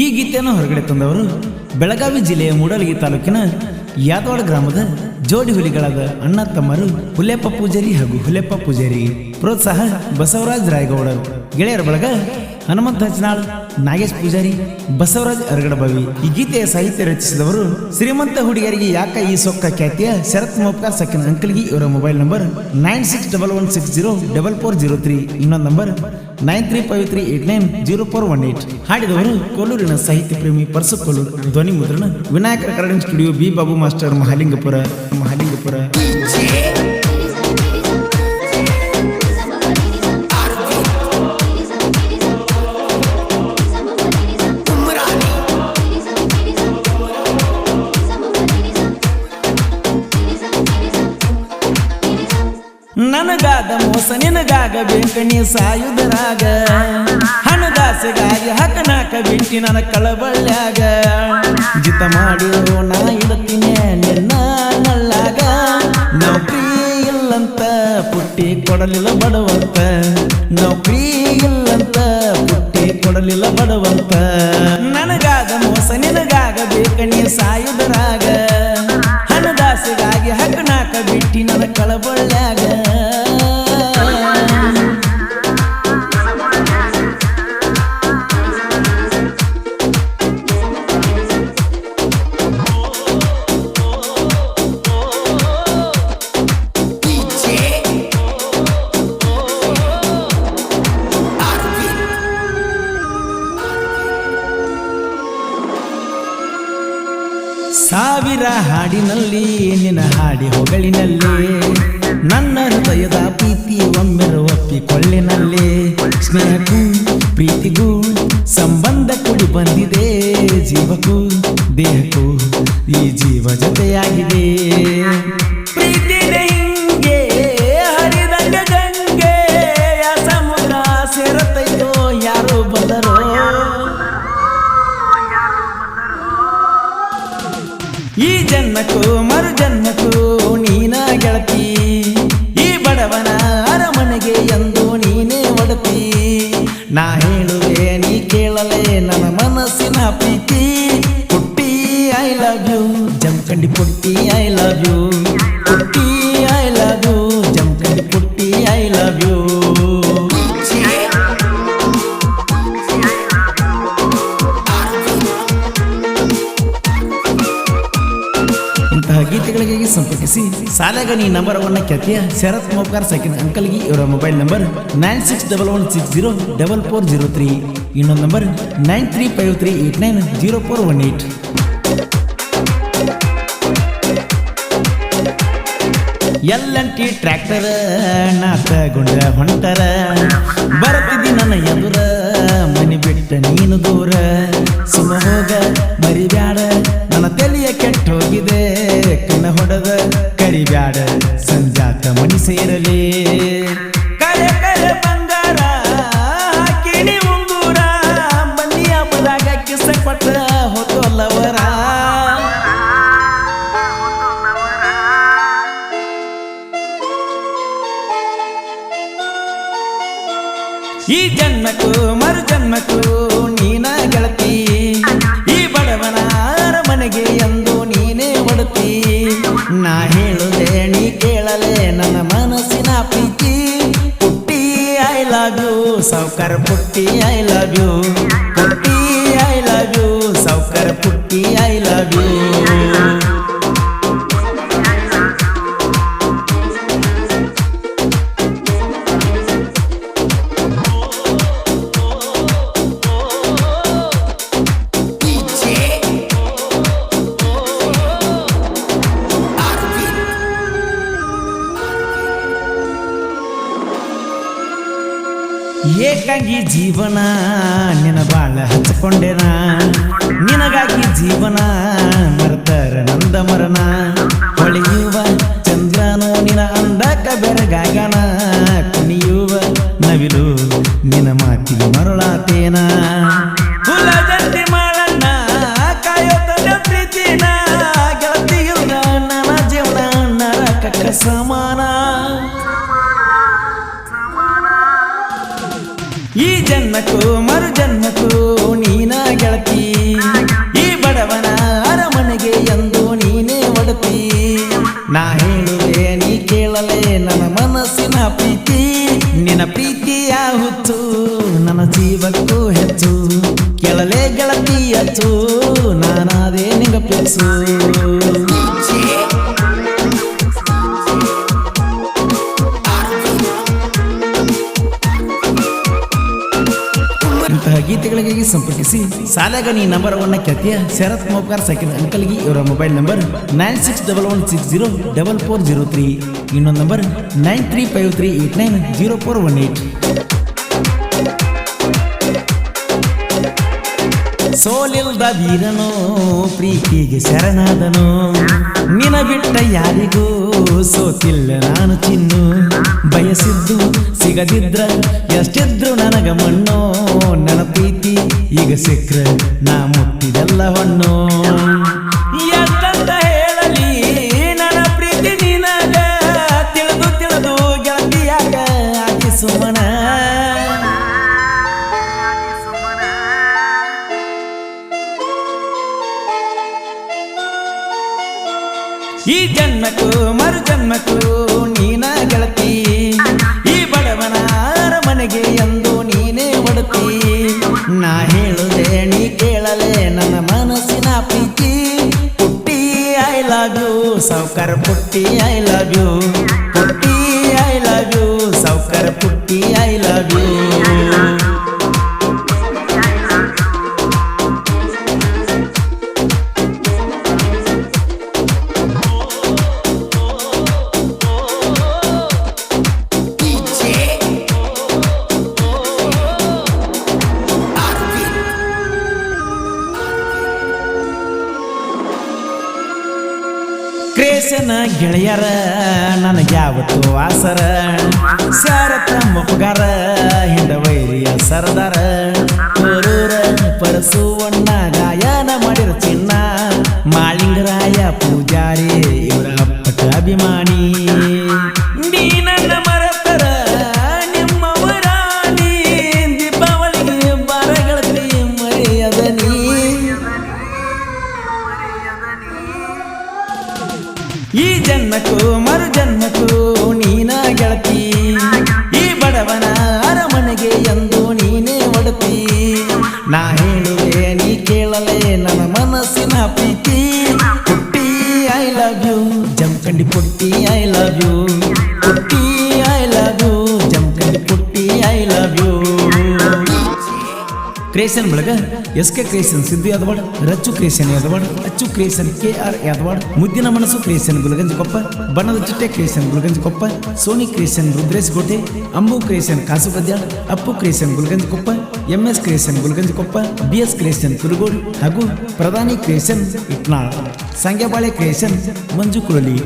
ಈ ಗೀತೆಯನ್ನು ಹೊರಗಡೆ ತಂದವರು ಬೆಳಗಾವಿ ಜಿಲ್ಲೆಯ ಮೂಡಲಗಿ ತಾಲೂಕಿನ ಯಾದವಾಡ ಗ್ರಾಮದ ಜೋಡಿ ಹುಲಿಗಳಾದ ಅಣ್ಣ ತಮ್ಮರು ಹುಲೆಪ್ಪ ಪೂಜಾರಿ ಹಾಗೂ ಹುಲೆಪ್ಪ ಪೂಜಾರಿ. ಪ್ರೋತ್ಸಾಹ ಬಸವರಾಜ್ ರಾಯಗೌಡರು. ಗೆಳೆಯರ ಬಳಗ ಹನುಮಂತ ಹಚನಾಳ್, ನಾಗೇಶ್ ಪೂಜಾರಿ, ಬಸವರಾಜ್ ಅರಗಡಬಾವಿ. ಈ ಗೀತೆಯ ಸಾಹಿತ್ಯ ರಚಿಸಿದವರು ಶ್ರೀಮಂತ ಹುಡುಗಿಯರಿಗೆ ಯಾಕ ಈ ಸೊಕ್ಕ ಖ್ಯಾತಿಯ ಶರತ್ ಮೋಪ್ಕಾರ್ ಸಕಿನ್ ಅಂಕಲ್ಗಿ. ಇವರ ಮೊಬೈಲ್ ನಂಬರ್ 9611604403. ಇನ್ನೊಂದು ನಂಬರ್ 9353890418. ಹಾಡಿದವರು ಕೋಲೂರಿನ ಸಾಹಿತ್ಯ ಪ್ರೇಮಿ ಪರಸು ಕೋಲೂರು. ಧ್ವನಿ ಮುದ್ರಣ Vinayaka recording studio, B Babu master, Mahalingapura. ನನಗಾದ ಮೋಸ ನಿನಗಾಗ ಬೆಂಕಣಿ ಸಾಯುಧರಾಗ, ಹಣದಾಸೆಗಾಗಿ ಹಕನಾಕ ಬಿಟ್ಟಿ ನನ್ನ ಕಳಬಳ್ಳ್ಯಾಗ. ಜಿತ ಮಾಡಿರೋ ನಾ ಇಡ್ತೀನಿ ನಿನ್ನ ನಳ್ಳಾಗ, ನೌಕರಿ ಇಲ್ಲಂತ ಪುಟ್ಟಿ ಕೊಡಲಿಲ್ಲ ಬಡವಂತ, ನೌಕರಿ ಇಲ್ಲಂತ ಪುಟ್ಟಿ ಕೊಡಲಿಲ್ಲ ಬಡವಂತ. ನನಗಾದ ಮೋಸ ನಿನಗಾಗ ಬೇಕಣಿ ಸಾಯುಧರಾಗ, ಹಣದಾಸೆಗಾಗಿ ಹಕನಾಕ ಬಿಟ್ಟಿ ನನ್ನ ಕಳಬಳ್ಳ್ಯಾಗ. ಸಾವಿರ ಹಾಡಿನಲ್ಲಿ ನಿನ್ನ ಹಾಡಿ ಹೊಗಳಿನಲ್ಲಿ, ನನ್ನ ಹೃದಯದ ಪ್ರೀತಿ ಒಮ್ಮೆರು ಒಪ್ಪಿಕೊಳ್ಳಿನಲ್ಲಿ. ಸ್ನೇಹಕ್ಕೂ ಪ್ರೀತಿಗೂ ಸಂಬಂಧ ಕೂಡಿ ಬಂದಿದೆ, ಜೀವಕ್ಕೂ ದೇಹಕ್ಕೂ ಈ ಜೀವ ಜೊತೆಯಾಗಿದೆ. ಪ್ರೀತಿನೇ ಹಿಂಗೆ ಹರಿದಂಗ ಗಂಗೆ, ಸಮುದ್ರ ಸೇರತೈತೋ ಯಾರೋ ಬಂದರೋ. ಈ ಜನ್ಮಕ್ಕೂ ಮರು ಜನ್ಮಕ್ಕೂ ನೀನ ಗೆಳತಿ, ಈ ಬಡವನ ಅರಮನೆಗೆ ಎಂದು ನೀನೇ ಒಡತಿ. ನಾ ಹೇಳುವೆ ನೀ ಕೇಳಲೆ ನನ್ನ ಮನಸ್ಸಿನ ಪ್ರೀತಿ. ಪುಟ್ಟಿ ಐ ಲವ್ ಯು, ಜಮಖಂಡಿ ಪುಟ್ಟಿ ಐ ಲವ್ ಯು, ಪುಟ್ಟಿ ಐ ಲವ್ ಯು, ಜಮಖಂಡಿ ಪುಟ್ಟಿ ಐ ಲವ್ ಯು. ಗೀತೆಗಳಿಗೆ ಸಂಪರ್ಕಿಸಿ ಸಾಲಗಣಿ ನಂಬರ್ 1 ಖ್ಯಾತಿಯ ಶರತ್ ಮೋಪ್ಕಾರ್ ಸಕಿನ್ ಅಂಕಲ್ಗಿ. ಇವರ ಮೊಬೈಲ್ ನಂಬರ್ 9611604403. ಇನ್ನೊಂದು ನಂಬರ್ 9353890418. LNT ಟ್ರ್ಯಾಕ್ಟರ್ ನಾಟಗೊಂಡ ಹೊಂಟರ, ಬರ್ತಿದ್ದಿ ನನ್ನ ಎದುರ ಮನೆ ಬಿಟ್ಟ ನೀನು ದೂರ. ಸುಮ್ಮ ಹೋಗ ಮರಿಬ್ಯಾಡ ನನ್ನ ತಲೆಯ ಕೆಟ್ಟ ಹೋಗಿದೆ, ಕಣ್ಣ ಹೊಡೆದ ಕರಿಬ್ಯಾಡ ಸಂಜಾತ ಮನಿ ಸೇರಲಿ. ಕರೆ ಕರೆ ಬಂಗಾರ ಕಿಣಿ ಉಂಗೂರ, ಬನ್ನಿ ಹಬ್ಬದಾಗ ಕಿಸ ಕೊಟ್ಟ ಹೊತ್ತಲ್ಲವರ. ಈ ಜನ್ಮಕ್ಕೂ ಮರು ಜನ್ಮಕ್ಕೂ ನೀನ ಗೆಳತಿ, ಈ ಬಡವನ ಅರಮನೆಗೆ ಎಂದು ನೀನೇ ಒಡತಿ. ನಾ ಹೇಳುವೆ ನೀ ಕೇಳಲೆ ನನ್ನ ಮನಸ್ಸಿನ ಪ್ರೀತಿ. ಪುಟ್ಟಿ ಐ ಲವ್ ಯು, ಸಾವ್ಕಾರ ಪುಟ್ಟಿ ಐ ಲವ್ ಯು, ಪುಟ್ಟಿ ಐ ಲವ್ ಯು, ಸಾವ್ಕಾರ ಪುಟ್ಟಿ ಐ ಲವ್ ಯು. ಏಕಾಗಿ ಜೀವನ ನಿನ ಬಾಳ ಹಚ್ಕೊಂಡೆನ, ನಿನಗಾಗಿ ಜೀವನ ಮರ್ತರ ನಂದ ಮರನ. ಹೊಳೆಯುವ ಚಂದ್ರನೋ ನಿನ ಅಂದಕ ಬೆರಗಾಗನ, ಕುಣಿಯುವ ನವಿಲು ನಿನ ಮಾತಿಗೆ ಮರಳಾತೇನ. ಹುಲದಂತೆ ಮಾಡಣ್ಣ ಕಾಯೋತನ ಪ್ರೀತಿನ, ಗೆಳತಿಯುಗ ನನ್ನ ಜೀವನ ನರಕಕ್ಕ ಸಮಾನ. ಈ ಜನ್ಮಕ್ಕೂ ಮರು ಜನ್ಮಕ್ಕೂ ನೀನ ಗೆಳತಿ. ಕೇಳಲೇ ಗೆಳತಿ ಅಚ್ಚು ನಾನಾದೇ ನಿಂಗ ಪ್ಲೇಸು ಇಂತಹ ಗೀತೆಗಳಿಗಾಗಿ ಸಂಪರ್ಕಿಸಿ ಸಾಲಾಗ ನೀ ನಂಬರ್ 1 ಖ್ಯಾತಿಯ ಶರತ್ ಮೋಪ್ಕಾರ್ ಸೈಕಲ್ ಅಂಕಲ್ಗೆ ಇವರ ಮೊಬೈಲ್ ನಂಬರ್ 9611604403 ಇನ್ನೊಂದು ನಂಬರ್ 9353890418 ಸೋಲಿಲ್ದ ವೀರನೋ ಪ್ರೀತಿಗೆ ಶರಣಾದನು ನಿನ ಬಿಟ್ಟ ಯಾರಿಗೂ ಸೋತಿಲ್ಲ ನಾನು ಚಿನ್ನು ಬಯಸಿದ್ದು ಸಿಗದಿದ್ರ ಎಷ್ಟಿದ್ರು ನನಗ ಮಣ್ಣೋ ನನ್ನ ಪ್ರೀತಿ ಈಗ ಸಿಕ್ರ ನಾ ಮುಟ್ಟಿದೆಲ್ಲ ಹೊಣ್ಣು ಎಷ್ಟಂತ ಹೇಳಲಿ ನನ್ನ ಪ್ರೀತಿ ನಿನಗ ತಿಳಿದು ತಿಳಿದು ಗೆಳತಿಯಾಗ ಆಗಿ ಸುಮನ ಈ ಜನ್ಮಕ್ಕೂ ಮರು ಜನ್ಮಕ್ಕೂ ನೀನ ಗೆಳತಿ ಈ ಬಡವನ ಅರಮನೆಗೆ ಎಂದು ನೀನೇ ಒಡತಿ ನಾ ಹೇಳುದೆ ನೀ ಕೇಳಲೆ ನನ್ನ ಮನಸ್ಸಿನ ಪ್ರೀತಿ ಪುಟ್ಟಿ ಐ ಲವ್ ಯು ಸಾವ್ಕಾರ ಪುಟ್ಟಿ ಐ ಲವ್ ಯು ಪುಟ್ಟಿ ಐ ಲವ್ ಯು ಸಾವ್ಕಾರ ಪುಟ್ಟಿ ಐ ಲವ್ ಯು ಕ್ರೇಸನ ಗೆಳೆಯರ ನನಗ್ಯಾವತ್ತು ಆಸರ ಸಾರತ ಮೊಪ್ಪಗಾರ ಹಿಂದ ವೈರಿಯ ಸರದಾರ ಹೊರೂರ ಪರಸುವಣ್ಣ ಗಾಯನ ಮಾಡಿರ ಚಿನ್ನ ಮಾಳಿಂಗರಾಯ ಪೂಜಾರಿ ಇವರ ಅಪ್ಪಟ ಅಭಿಮಾನಿ ನೀ ನನ್ನ ಮರತರ ನಿಮ್ಮವರ ನೀ ದೀಪಾವಳಿಗೆ ಬರಗಳತಿ ಮರೆಯದ ನೀ ಈ ಜನ್ಮಕ್ಕೂ ಮರು ಜನ್ಮಕ್ಕೂ ನೀನ ಗೆಳತಿ ಈ ಬಡವನ ಅರಮನೆಗೆ ಎಂದು ನೀನೇ ಒಡತಿ ನಾ ಹೇಳುವೆ ನೀ ಕೇಳಲೆ ನನ್ನ ಮನಸ್ಸಿನ ಪ್ರೀತಿ ಪುಟ್ಟಿ ಐ ಲವ್ ಯು ಜಮಖಂಡಿ ಪುಟ್ಟಿ ಐ ಲವ್ ಯು ಪುಟ್ಟಿ ಐ ಲವ್ ಯು ಜಮಖಂಡಿ ಪುಟ್ಟಿ ಐ ಲವ್ ಯು ಕ್ರಿಯೇಷನ್ ಬಳಗ SK creation Siddu Yadwad Rachchu creation Yadwad ಅಚ್ಚು ಕ್ರಿಯೇಷನ್ KR ಯಾದವಾಡ್ ಮುದ್ದಿನ ಮನಸ್ಸು ಕ್ರಿಯೇಷನ್ ಗುಲಗಂಜ್ ಕೊಪ್ಪ ಬಣ್ಣದ ಚಿಟ್ಟೆ creation Gulaganj Koppa Soni creation Rudresh Gote Ambu creation Kasu Gadyal Appu creation Gulaganj Koppa MS creation Gulaganj Koppa BS creation Kurugodu ಹಾಗೂ ಪ್ರಧಾನಿ ಕ್ರಿಯೇಷನ್ ಇಟ್ನಾಳ್ ಸಂಗ್ಯಾಬಾಳೆ ಕ್ರಿಯೇಷನ್ ಮಂಜು ಕುಳಲಿ